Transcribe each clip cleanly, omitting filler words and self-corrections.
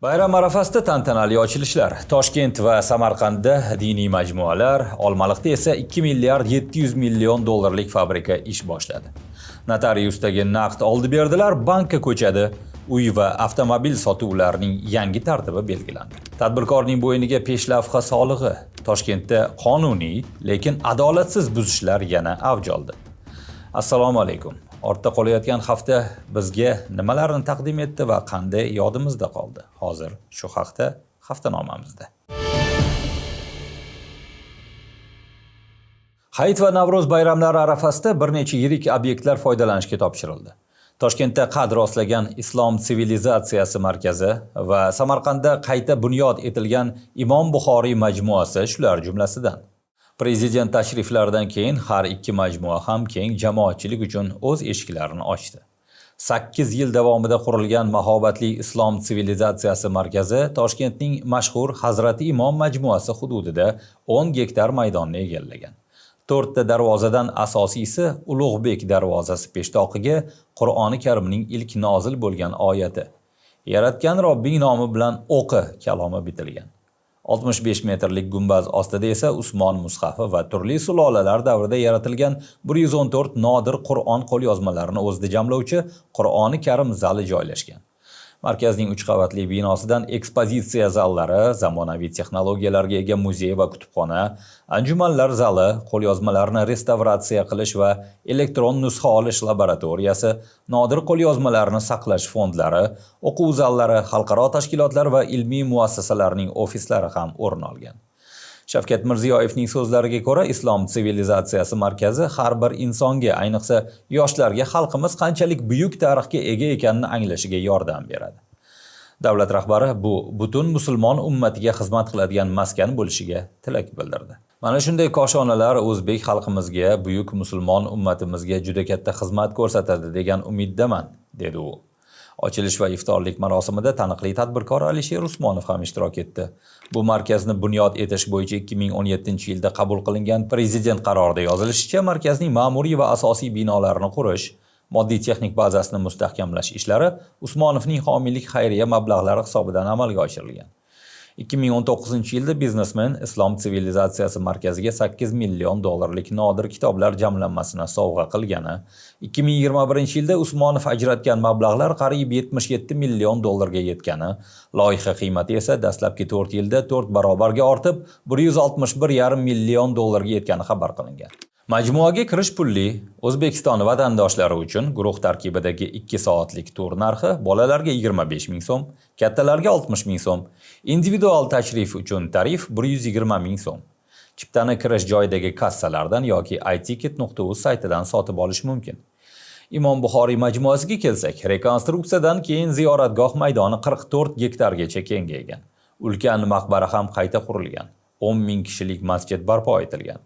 Bayram arafasida tantanali ochilishlar. Toshkent va Samarqandda diniy majmualar, Olmaliqda esa 2 milliard 700 million dollarlik fabrika ish boshladi. Notariusdagi naqd oldi berdilar, bankka ko'chadi. Uy va avtomobil sotuvlarining yangi tartibi belgilandi. Tadbirkorning bo'yniga peshlavha solig'i. Toshkentda qonuniy, lekin adolatsiz buzishlar yana avj oldi. Assalomu alaykum. Ortda qolayotgan hafta bizga nimalarni taqdim etdi va qanday yodimizda qoldi? Hozir shu haqda haftanomamizda. Hayit va Navro'z bayramlari arafasida bir necha yirik obyektlar foydalanishga topshirildi. Toshkentda qad rostlagan Islom sivilizatsiyasi markazi va Samarqandda qayta bunyod etilgan Imom Buxoriy majmuasi shular jumlasidan. Prezident tashriflaridan keyin har ikki majmua ham keng jamoatchilik uchun o'z eshiklarini ochdi. 8 yil davomida qurilgan mahobatli Islom sivilizatsiyasi markazi Toshkentning mashhur Hazrati Imom majmuasi hududida 10 gektar maydonni egallagan. 4 ta darvozadan asosiysi Ulug'bek darvozasi peshtoqiga Qur'oni Karimning ilk nozil bo'lgan oyati. Yaratgan Robbing nomi bilan o'qi kalomi bitilgan. 65 metrlik gumbaz ostida esa Usmon mushafi va turli sulolalar davrida yaratilgan 114 nodir Qur'on qo'lyozmalarini o'zida jamlovchi Qur'oni Karim zali joylashgan. Markazning 3 qavatli binosidan ekspozitsiya zallari, zamonaviy texnologiyalarga ega muzey va kutubxona, anjumanlar zali, qo'lyozmalarni restavratsiya qilish va elektron nusxa olish laboratoriyasi, nodir qo'lyozmalarni saqlash fondlari, o'quv zallari, xalqaro tashkilotlar va ilmiy muassasalarning ofislari ham o'rin olgan. Shavkat Mirziyoyevning so'zlariga ko'ra, Islom sivilizatsiyasi markazi har bir insonga, ayniqsa yoshlarga xalqimiz qanchalik buyuk tarixga ega ekanini anglashiga yordam beradi. Davlat rahbari bu butun musulmon ummatiga xizmat qiladigan maskan bo'lishiga tilak bildirdi. Mana shunday koshonalar o'zbek xalqimizga, buyuk musulmon ummatimizga juda katta xizmat ko'rsatadi degan umiddaman, dedi u. Ochilish va iftorlik marosimida taniqli tadbirkor Alisher Usmonov ham ishtirok etdi. Bu markazni bunyod etish bo'yicha 2017-yilda qabul qilingan prezident qarorida yozilishicha, markazning ma'muriy va asosiy binolarini qurish, moddiy texnik bazasini mustahkamlash ishlari Usmonovning homiylik xayriya mablag'lari hisobidan amalga oshirilgan. 2019-yilda biznesmen Islom sivilizatsiyasi markaziga 8 million dollarlik nodir kitoblar jamlanmasini sovg'a qilgani, 2021-yilda Usmonov ajratgan mablag'lar qariyb 77 million dollarga yetgani, loyiha qiymati esa dastlabki 4 yilda 4 barobarga ortib 161,5 million dollarga yetgani xabar qilingan. Majmuaga kirish pulli. O'zbekiston vatandoshlari uchun guruh tarkibidagi 2 soatlik tur narxi bolalarga 25 ming so'm, kattalarga 60 ming so'm, individual tashrif uchun tarif 120 ming so'm. Chiptani kirish joyidagi kassalardan yoki iticket.uz saytidan sotib olish mumkin. Imom Buxoriy majmuasiga kelsak, rekonstruksiyadan keyin ziyoratgoh maydoni 44 gektargacha kengaygan. Ulkan maqbara ham qayta qurilgan. 10 ming kishilik masjid barpo etilgan.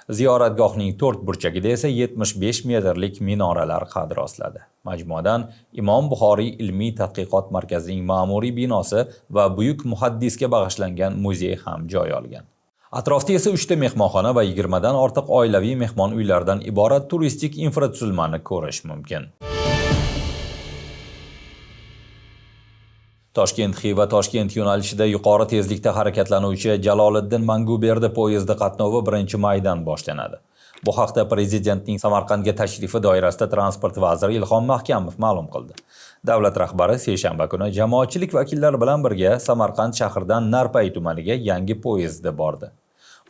Ziyoratgohning 4 burchagida esa 75 metrlik minoralar qad rostladi. Majmuadan Imom Buxoriy ilmiy tadqiqot markazining ma'muriy binosi va buyuk muhaddisga bag'ishlangan muzey ham joy olgan. Atrofda esa 3 ta mehmonxona va 20 dan ortiq oilaviy mehmon uylaridan iborat turistik infratuzilmani ko'rish mumkin. Toshkent-Xiva Toshkent yo'nalishida yuqori tezlikda harakatlanuvchi Jaloliddin Manguberdi poyezdi qatnovi 1-maydan boshlanadi. Bu haqda prezidentning Samarqandga tashrifi doirasida transport vaziri Ilhom Mahkamov ma'lum qildi. Davlat rahbari seshanba kuni jamoatchilik vakillari bilan birga Samarqand shahridan Narpay tumaniga yangi poyezdda bordi.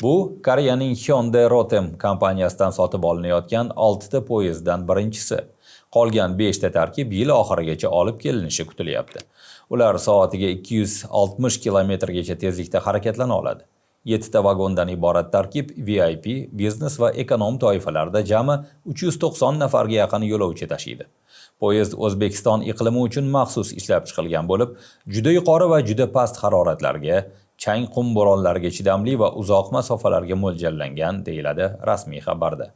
Bu Koreyaning Hyundai Rotem kompaniyasidan sotib olinayotgan 6 ta poyezddan birinchisi. Qolgan 5 ta tarkib yil oxirigacha olib kelinishi kutilyapti. Ular soatiga 260 kilometrgacha tezlikda harakatlana oladi. 7 ta vagondan iborat tarkib VIP, biznes va ekonom toifalarida jami 390 nafarga yaqin yo'lovchi tashiydi. Poyezd O'zbekiston iqlimi uchun maxsus ishlab chiqilgan bo'lib, juda yuqori va juda past haroratlarga, chang qum bo'ronlariga chidamli va uzoq masofalarga mo'ljallangan, deyiladi rasmiy xabarda.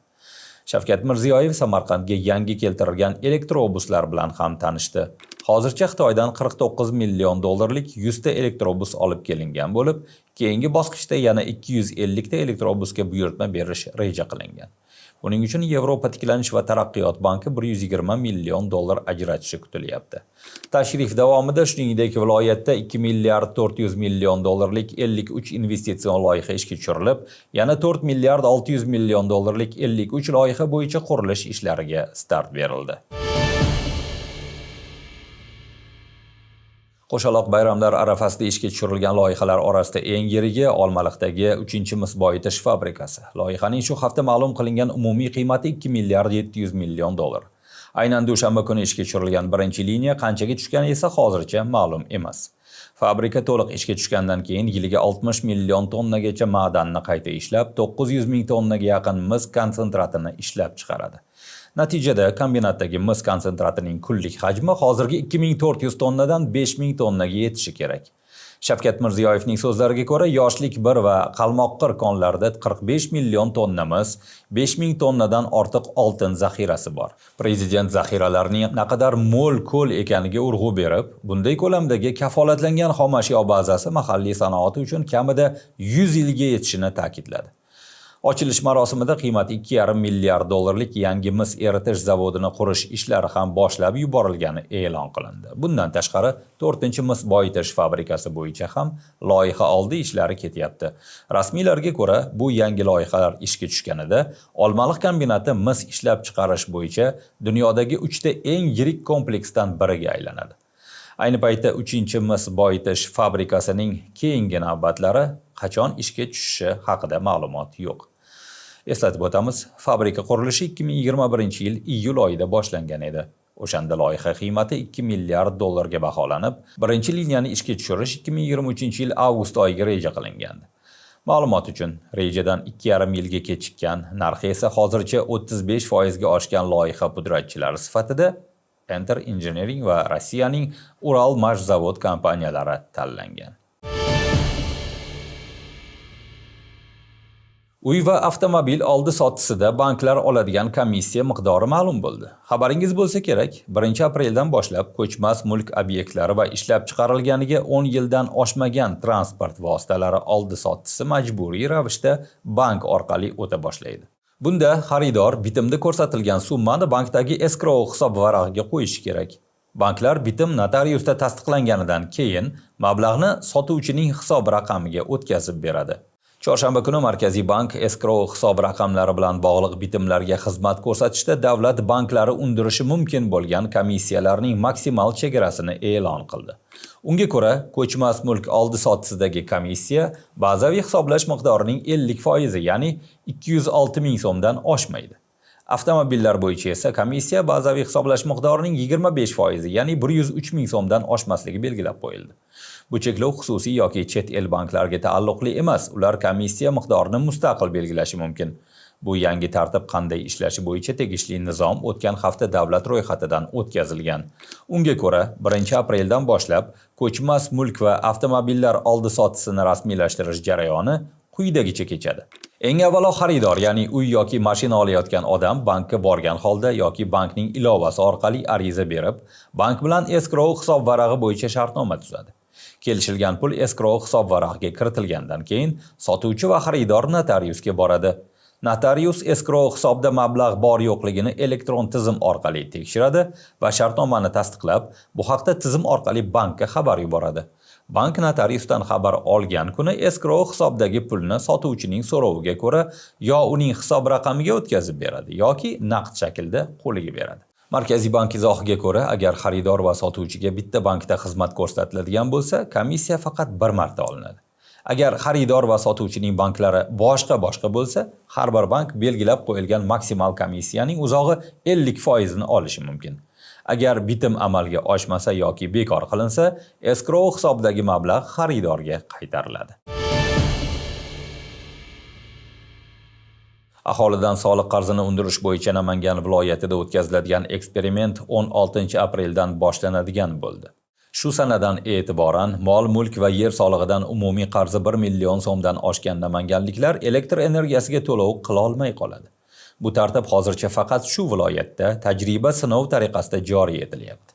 Shavkat Mirziyoyev Samarqandga yangi keltirilgan elektrobuslar bilan ham tanishdi. Hozircha Xitoydan 49 million dollarlik 100 ta elektrobus olib kelingan bo'lib, keyingi bosqichda yana 250 ta elektrobusga buyurtma berish reja qilingan. Uning uchun Yevropa tiklanish va taraqqiyot banki $120 million ajratishi kutilyapti. Tashrif davomida shuningdek viloyatda $2 milliard $400 million 53 investitsion loyiha ishga tushirilib, yana $4 milliard $600 million 53 loyiha bo'yicha qurilish ishlariga start berildi. Qo'shaloq bayramlar arafasida ishga tushirilgan loyihalar orasida eng yirigi Olmaliqdagi 3-mis boyitish fabrikasi. Loyihaning shu hafta ma'lum qilingan umumiy qiymati $2 milliard $700 million. Aynan dushanba kuni ishga tushirilgan birinchi liniya qanchaga tushgani esa hozircha ma'lum emas. Fabrika to'liq ishga tushgandan keyin yiliga 60 million tonnagacha ma'danni qayta ishlab, 900 ming tonnaga yaqin mis konsentratini ishlab chiqaradi. Natijada kombinatdagi mis konsentratining kunlik hajmi hozirgi 2400 tonnadan 5000 tonnaga yetishi kerak. Shavkat Mirziyoyevning so'zlariga ko'ra, yoshlik 1 va qalmoqqir konlarda 45 million tonna mis, 5000 tonnadan ortiq oltin zaxirasi bor. Prezident zaxiralarning naqadar mo'l ko'l ekaniga urg'u berib, bunday ko'lamdagi kafolatlangan xom ashyo bazasi mahalliy sanoat uchun kamida 100 yilga yetishini ta'kidladi. Ochilish marosimida qiymati $2,5 milliard yangi mis eritish zavodini qurish ishlari ham boshlab yuborilgani e'lon qilindi. Bundan tashqari 4-mis boyitish fabrikasi bo'yicha ham loyiha oldi ishlari ketyapti. Rasmiylarga ko'ra, bu yangi loyihalar ishga tushganida Olmaliq kombinati mis ishlab chiqarish bo'yicha dunyodagi 3 ta eng yirik kompleksdan biriga aylanadi. Ayni paytda 3-mis boyitish fabrikasining keyingi navbatlari qachon ishga tushishi haqida ma'lumot yo'q. Eslatib o'tamiz, fabrika qurilishi 2021-yil iyul oyida boshlangan edi. O'shanda loyiha qiymati $2 milliard ga baholanib, birinchi liniyani ishga tushirish 2023-yil avgust oyiga reja qilingandi. Ma'lumot uchun, rejadan 2,5 yilga kechikkan, narxi esa hozircha 35% ga oshgan loyiha pudratchilari sifatida Enter Engineering va Rossiyaning Uralmashzavod kompaniyalari tanlangan. Uy va avtomobil oldi-sotisida banklar oladigan komissiya miqdori ma'lum bo'ldi. Xabaringiz bo'lsa kerak, 1-apreldan boshlab ko'chmas mulk obyektlari va ishlab chiqarilganiga 10 yildan oshmagan transport vositalari oldi-sotisi majburiy ravishda bank orqali o'ta boshlaydi. Bunda xaridor bitimda ko'rsatilgan summani bankdagi escrow hisob varag'iga qo'yishi kerak. Banklar bitim notariusda tasdiqlanganidan keyin mablag'ni sotuvchining hisob raqamiga o'tkazib beradi. Chorshanba kuni Markaziy bank escrow hisob raqamlari bilan bog'liq bitimlarga xizmat ko'rsatishda davlat banklari undirishi mumkin bo'lgan komissiyalarning maksimal chegarasini e'lon qildi. Unga ko'ra, ko'chmas mulk oldi-sotisidagi komissiya bazaviy hisoblash miqdorining 50%, ya'ni 206 ming so'mdan oshmaydi. Avtomobillar bo'yicha esa komissiya bazaviy hisoblash miqdorining 25%, ya'ni 103 ming so'mdan oshmasligi belgilab qo'yildi. Bu cheklov xususiy yoki chet el banklarga taalluqli emas, ular komissiya miqdorini mustaqil belgilashi mumkin. Bu yangi tartib qanday ishlashi bo'yicha tegishli nizom o'tgan hafta davlat ro'yxatidan o'tkazilgan. Unga ko'ra, 1-apreldan boshlab ko'chmas mulk va avtomobillar oldi-sotisini rasmiylashtirish jarayoni quyidagicha kechadi. Eng avvalo xaridor, ya'ni uy yoki mashina olayotgan odam bankka borgan holda yoki bankning ilovasi orqali ariza berib, bank bilan escrow hisob varag'i bo'yicha shartnoma tuzadi. Kelishilgan pul escrow hisob varag'iga kiritilgandan keyin sotuvchi va xaridor notariusga boradi. Notarius escrow hisobda mablag' bor yo'qligini elektron tizim orqali tekshiradi va shartnomani tasdiqlab, bu haqda tizim orqali bankka xabar yuboradi. Bank notariusdan xabar olgan kuni escrow hisobdagi pulni sotuvchining so'roviga ko'ra yo uning hisob raqamiga o'tkazib beradi yoki naqd shaklda qo'liga beradi. Markaziy bank izohiga ko'ra, agar xaridor va sotuvchiga bitta bankda xizmat ko'rsatiladigan bo'lsa, komissiya faqat bir marta olinadi. Agar xaridor va sotuvchining banklari boshqa bo'lsa, har bir bank belgilab qo'yilgan maksimal komissiyaning uzog'i 50% ni olishi mumkin. Agar bitim amalga oshmasa yoki bekor qilinsa, escrow hisobdagi mablag' xaridorga qaytariladi. Aholidan soliq qarzini undirish bo'yicha Namangan viloyatida o'tkaziladigan eksperiment 16-apreldan boshlanadigan bo'ldi. Shu sanadan e'tiboran mol-mulk va yer solig'idan umumiy qarzi 1 million so'mdan oshgan namanganliklar elektr energiyasiga to'lov qila olmay qoladi. Bu tartib hozircha faqat shu viloyatda tajriba sinov tariqasida joriy etilyapti.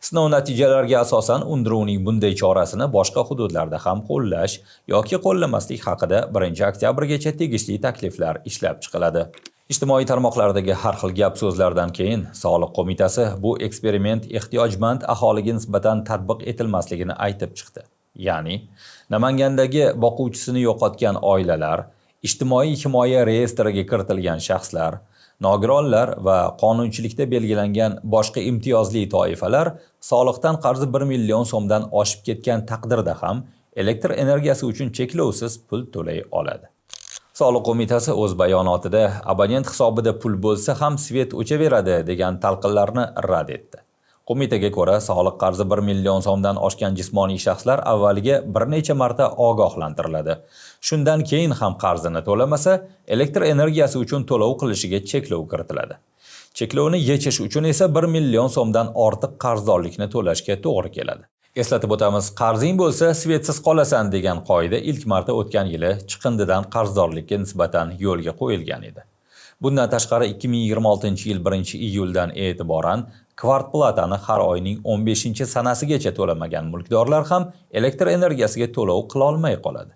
Sinov natijalariga asosan undiruvning bunday chorasini boshqa hududlarda ham qo'llash yoki qo'llamaslik haqida 1-oktyabrgacha tegishli takliflar ishlab chiqiladi. Ijtimoiy tarmoqlardagi har xil gap so'zlardan keyin Soliq qo'mitasi bu eksperiment ehtiyojmand aholiga nisbatan tatbiq etilmasligini aytib chiqdi. Ya'ni, Namangandagi boquvchisini yo'qotgan oilalar, ijtimoiy himoya reyestriga kiritilgan shaxslar, nogironlar va qonunchilikda belgilangan boshqa imtiyozli toifalar soliqdan qarzi 1 million so'mdan oshib ketgan taqdirda ham elektr energiyasi uchun cheklovsiz pul to'lay oladi. Soliq qo'mitasi o'z bayonotida abonent hisobida pul bo'lsa ham svet o'chaveradi degan talqinlarni rad etdi. Qo'mitaga ko'ra, soliq qarzi 1 million so'mdan oshgan jismoniy shaxslar avvaliga bir necha marta ogohlantiriladi. Shundan keyin ham qarzini to'lamasa, elektr energiyasi uchun to'lov qilishiga cheklov kiritiladi. Cheklovni yechish uchun esa 1 million so'mdan ortiq qarzdorlikni to'lashga to'g'ri keladi. Eslatib o'tamiz, qarzing bo'lsa, svetsiz qolasan degan qoida ilk marta o'tgan yili chiqindidan qarzdorlikka nisbatan yo'lga qo'yilgan edi. Bundan tashqari 2026-yil 1-iyuldan e'tiboran kvartplatani har oyning 15-sanasigacha to'lamagan mulkdorlar ham elektr energiyasiga to'lov qila olmay qoladi.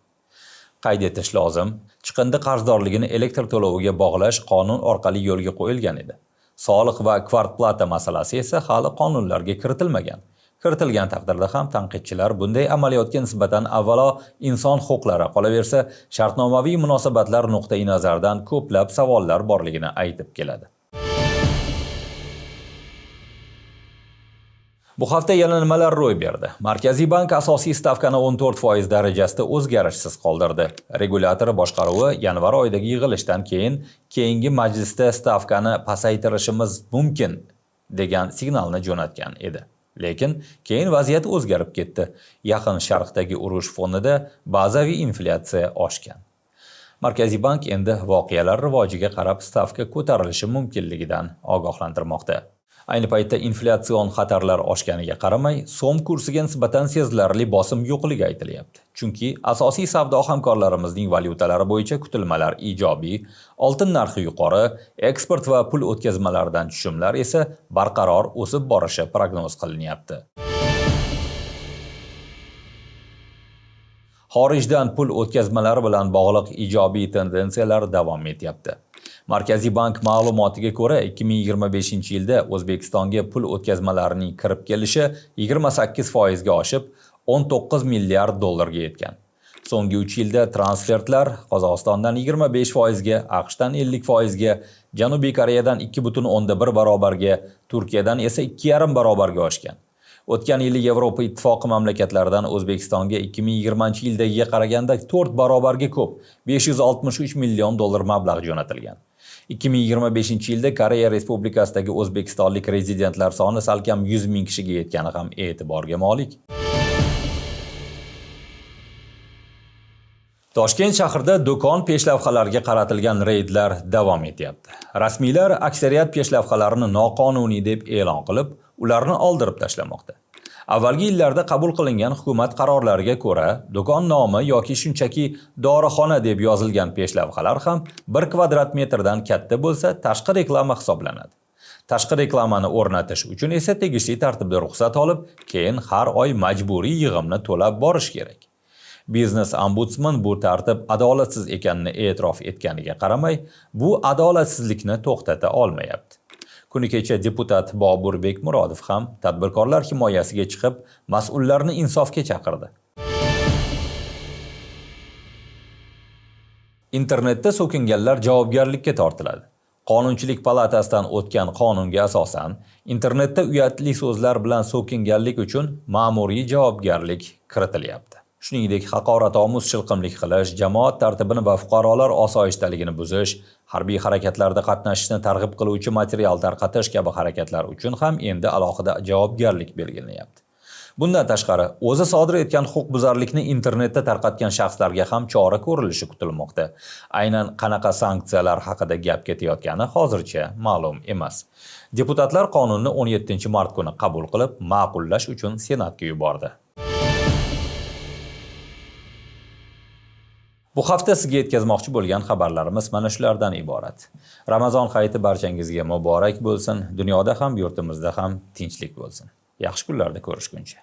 Qayd etish lozim, chiqindi qarzdorligini elektr to'loviga bog'lash qonun orqali yo'lga qo'yilgan edi. Soliq va kvartplata masalasi esa hali qonunlarga kiritilmagan. Kiritilgan taqdirda ham tanqidchilar bunday amaliyotga nisbatan avvalo inson huquqlari, qolaversa shartnomaviy munosabatlar nuqtai nazaridan ko'plab savollar borligini aytib keladi. Bu hafta yana nimalar ro'y berdi? Markaziy bank asosiy stavkani 14% darajasida o'zgarishsiz qoldirdi. Regulyator boshqaruvi yanvar oyidagi yig'ilishdan keyingi majlisda stavkani pasaytirishimiz mumkin degan signalni jo'natgan edi. Lekin keyin vaziyat o'zgarib ketdi. Yaqin Sharqdagi urush fonida bazaviy inflyatsiya oshgan. Markaziy bank endi voqealar rivojiga qarab stavka ko'tarilishi mumkinligidan ogohlantirmoqda. Ayni paytda inflyatsion xatarlar oshganiga qaramay, so'm kursiga nisbatan sezilarli bosim yo'qligi aytilyapti. Chunki asosiy savdo hamkorlarimizning valyutalari bo'yicha kutilmalar ijobiy, oltin narxi yuqori, eksport va pul o'tkazmalaridan tushumlar esa barqaror o'sib borishi prognoz qilinyapti. Xorijdan pul o'tkazmalari bilan bog'liq ijobiy tendensiyalar davom etyapti. Markaziy bank ma'lumotiga ko'ra, 2025-yilda O'zbekistonga pul o'tkazmalarining kirib kelishi 28% ga oshib, 19 milliard dollarga yetgan. So'nggi 3 yilda transfertlar Qozog'istondan 25% ga, AQShdan 50% ga, Janubiy Koreyadan 2,1 barobarga, Turkiyadan esa 2,5 barobarga oshgan. O'tgan yili Yevropa ittifoqi mamlakatlaridan O'zbekistonga 2020-yildagiga qaraganda 4 barobarga ko'p, 563 million dollar mablag' jo'natilgan. 2025-yilda Koreya Respublikasidagi o'zbekistonlik rezidentlar soni salkam 100 ming kishiga yetgani ham e'tiborga molik. Toshkent shahrida do'kon peshlavhalariga qaratilgan reydlar davom etyapti. Rasmiylar aksariyat peshlavhalarni noqonuniy deb e'lon qilib, ularni oldirib tashlamoqda. Avvalgi yillarda qabul qilingan hukumat qarorlariga ko'ra, do'kon nomi yoki shunchaki dorixona deb yozilgan peshlavhalar ham 1 kvadrat metrdan katta bo'lsa, tashqi reklama hisoblanadi. Tashqi reklamani o'rnatish uchun esa tegishli tartibda ruxsat olib, keyin har oy majburiy yig'imni to'lab borish kerak. Biznes ombudsman bu tartib adolatsiz ekanini e'tirof etganiga qaramay, bu adolatsizlikni to'xtata olmayapti. Kuni kecha deputat Bobur Bekmurodov ham tadbirkorlar himoyasiga chiqib, mas'ullarni insofga chaqirdi. Internetda so'kinganlar javobgarlikka tortiladi. Qonunchilik palatasidan o'tgan qonunga asosan, internetda uyatli so'zlar bilan so'kinganlik uchun ma'muriy javobgarlik kiritilyapti. Shuningdek, haqoratomuz shilqimlik qilish, jamoat tartibini va fuqarolar osoyishtaligini buzish, harbiy harakatlarda qatnashishni targ'ib qiluvchi material tarqatish kabi harakatlar uchun ham endi alohida javobgarlik belgilanyapti. Bundan tashqari, o'zi sodir etgan huquqbuzarlikni internetda tarqatgan shaxslarga ham chora ko'rilishi kutilmoqda. Aynan qanaqa sanksiyalar haqida gap ketayotgani hozircha ma'lum emas. Deputatlar qonunni 17-mart kuni qabul qilib, ma'qullash uchun Senatga yubordi. Bu hafta sizga yetkazmoqchi bo'lgan xabarlarimiz mana shulardan iborat. Ramazon hayiti barchangizga muborak bo'lsin, dunyoda ham, yurtimizda ham tinchlik bo'lsin. Yaxshi kunlarda ko'rishguncha.